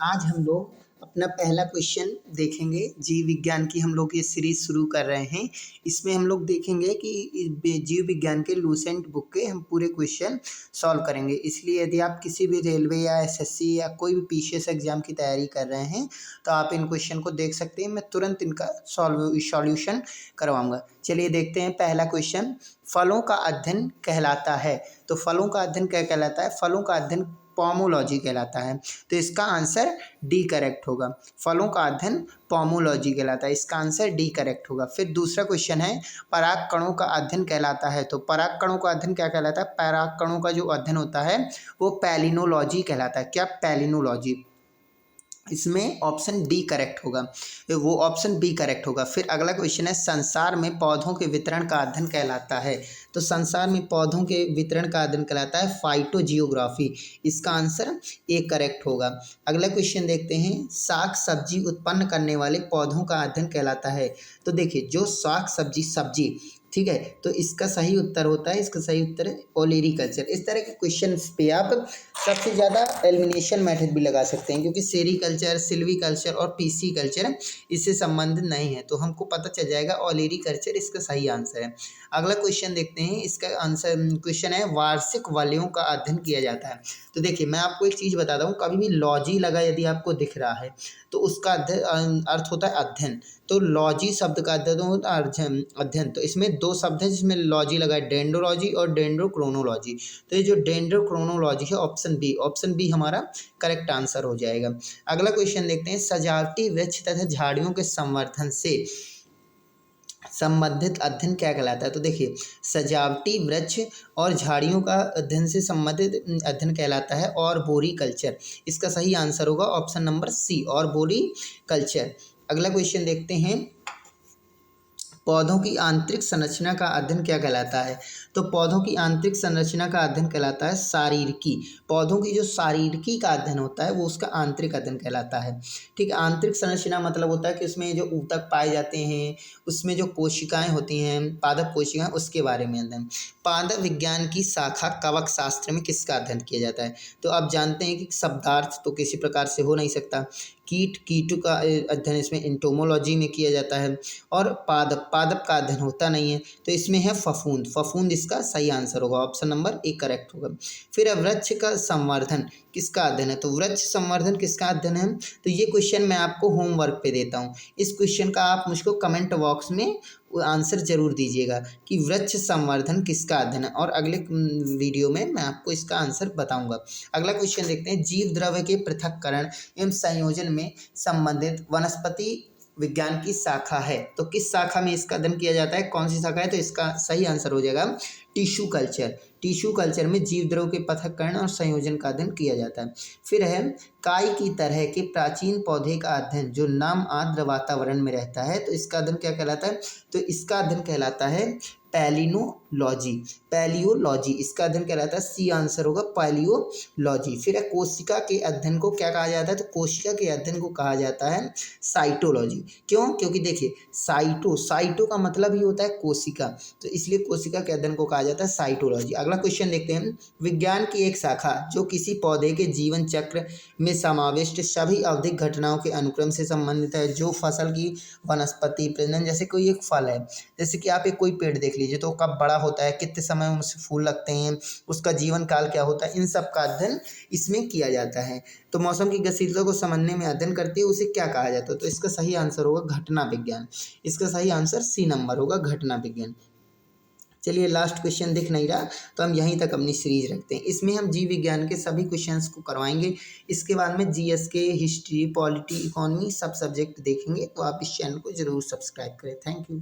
आज हम लोग अपना पहला क्वेश्चन देखेंगे। जीव विज्ञान की हम लोग ये सीरीज शुरू कर रहे हैं। इसमें हम लोग देखेंगे कि जीव विज्ञान के लूसेंट बुक के हम पूरे क्वेश्चन सॉल्व करेंगे। इसलिए यदि आप किसी भी रेलवे या एसएससी या कोई भी पीसीएस एग्जाम की तैयारी कर रहे हैं तो आप इन क्वेश्चन को देख सकते हैं। मैं तुरंत इनका सॉल्यूशन करवाऊंगा। चलिए देखते हैं पहला क्वेश्चन। फलों का अध्ययन कहलाता है। तो फलों का अध्ययन क्या कहलाता है? फलों का अध्ययन पोमोलॉजी कहलाता है। तो इसका आंसर डी करेक्ट होगा। फलों का अध्ययन पोमोलॉजी कहलाता है। इसका आंसर डी करेक्ट होगा। फिर दूसरा क्वेश्चन है, पराग कणों का अध्ययन कहलाता है। तो पराग कणों का अध्ययन क्या कहलाता है? पराग कणों का जो अध्ययन होता है वो पैलिनोलॉजी कहलाता है। क्या? पैलिनोलॉजी। इसमें ऑप्शन डी करेक्ट होगा, वो ऑप्शन बी करेक्ट होगा। फिर अगला क्वेश्चन है, संसार में पौधों के वितरण का अध्ययन कहलाता है। तो संसार में पौधों के वितरण का अध्ययन कहलाता है फाइटोजियोग्राफी। इसका आंसर ए करेक्ट होगा। अगला क्वेश्चन देखते हैं, साग सब्जी उत्पन्न करने वाले पौधों का अध्ययन कहलाता है। तो देखिए, जो साग सब्जी ठीक है, तो इसका सही उत्तर होता है, इसका सही उत्तर है ओलेरीकल्चर। इस तरह के क्वेश्चन पे आप सबसे ज़्यादा एलिमिनेशन मेथड भी लगा सकते हैं, क्योंकि सेरीकल्चर, सिल्वीकल्चर और पीसी कल्चर इससे संबंधित नहीं है। तो हमको पता चल जाएगा ओलेरीकल्चर इसका सही आंसर है। अगला क्वेश्चन देखते हैं। इसका आंसर क्वेश्चन है, वार्षिक वलयों का अध्ययन किया जाता है। तो देखिए, मैं आपको एक चीज़ बताता हूँ, कभी भी लॉजी लगा यदि आपको दिख रहा है तो उसका अर्थ होता है अध्ययन। तो लॉजी शब्द का अध्ययन होता है अध्ययन। तो इसमें दो शब्द हैं जिसमें लॉजी लगा है, डेंड्रोलॉजी और डेंड्रोक्रोनोलॉजी। तो ये जो डेंड्रोक्रोनोलॉजी है, ऑप्शन बी हमारा करेक्ट आंसर हो जाएगा। अगला क्वेश्चन देखते हैं, सजावटी वृक्ष तथा झाड़ियों के संवर्धन से संबंधित अध्ययन क्या कहलाता है? तो देखिए, सजावटी वृक्ष और झाड़ियों का अध्ययन से संबंधित अध्ययन कहलाता है आर्बोरिकल्चर। इसका सही आंसर होगा ऑप्शन नंबर सी, आर्बोरिकल्चर। अगला क्वेश्चन देखते हैं, पौधों की आंतरिक संरचना का अध्ययन क्या कहलाता है? तो पौधों की आंतरिक संरचना का अध्ययन कहलाता है शारीरकी। पौधों की जो शारीरकी का अध्ययन होता है वो उसका आंतरिक अध्ययन कहलाता है। ठीक है, आंतरिक संरचना मतलब होता है कि उसमें जो ऊतक पाए जाते हैं, उसमें जो कोशिकाएं होती हैं, पादप कोशिकाएं, उसके बारे में अध्ययन। पादप विज्ञान की शाखा कवक शास्त्र में किसका अध्ययन किया जाता है? तो आप जानते हैं कि शब्दार्थ तो किसी प्रकार से हो नहीं सकता। कीट का अध्ययन इसमें एंटोमोलॉजी में किया जाता है। और पादप का अध्ययन होता नहीं है, तो इसमें है फफूंद इसका सही आंसर होगा, ऑप्शन नंबर ए करेक्ट होगा। फिर वृक्ष का संवर्धन किसका अध्ययन है? तो वृक्ष संवर्धन किसका अध्ययन है? तो ये क्वेश्चन मैं आपको होमवर्क पे देता हूँ। इस क्वेश्चन का आप मुझको कमेंट बॉक्स में आंसर जरूर दीजिएगा कि वृक्ष संवर्धन किसका अध्ययन है, और अगले वीडियो में मैं आपको इसका आंसर बताऊंगा। अगला क्वेश्चन देखते हैं, जीव द्रव्य के पृथक्करण एवं संयोजन में संबंधित वनस्पति विज्ञान की शाखा है। तो किस शाखा में इसका अध्ययन किया जाता है? कौन सी शाखा है? तो इसका सही आंसर हो जाएगा टिश्यू कल्चर। टिश्यू कल्चर में जीव द्रव्य के पृथक्करण और संयोजन का अध्ययन किया जाता है। फिर है, काई की तरह के प्राचीन पौधे का अध्ययन जो नाम आर्द्र वातावरण में रहता है, तो इसका अध्ययन क्या कहलाता है? तो इसका अध्ययन कहलाता है पैलियोलॉजी। इसका अध्ययन कहलाता है, सी आंसर होगा पैलियोलॉजी। फिर है, कोशिका के अध्ययन को क्या कहा जाता है? तो कोशिका के अध्ययन को कहा जाता है साइटोलॉजी। क्यों? क्योंकि देखिए, साइटो का मतलब ही होता है कोशिका, तो इसलिए कोशिका के अध्ययन को कहा जाता है साइटोलॉजी। अगला क्वेश्चन देखते हैं, विज्ञान की एक शाखा जो किसी पौधे के जीवन चक्र में समाविष्ट सभी आवधिक घटनाओं के अनुक्रम से संबंधित है, जो फसल की वनस्पति प्रजनन, जैसे कोई एक फल है, जैसे कि आप एक कोई पेड़ देख लीजिए तो कब बड़ा होता है, कितने समय में उससे फूल लगते हैं, उसका जीवन काल क्या होता है, इन सब का अध्ययन इसमें किया जाता है। तो मौसम की गतिशीलता को समझने में अध्ययन करते हुए उसे क्या कहा जाता है? तो इसका सही आंसर होगा घटना विज्ञान। इसका सही आंसर सी नंबर होगा, घटना विज्ञान। चलिए, लास्ट क्वेश्चन दिख नहीं रहा तो हम यहीं तक अपनी सीरीज रखते हैं। इसमें हम जीव विज्ञान के सभी क्वेश्चंस को करवाएंगे। इसके बाद में जीएस के, हिस्ट्री, पॉलिटी, इकोनॉमी सब सब्जेक्ट देखेंगे। तो आप इस चैनल को जरूर सब्सक्राइब करें। Thank you.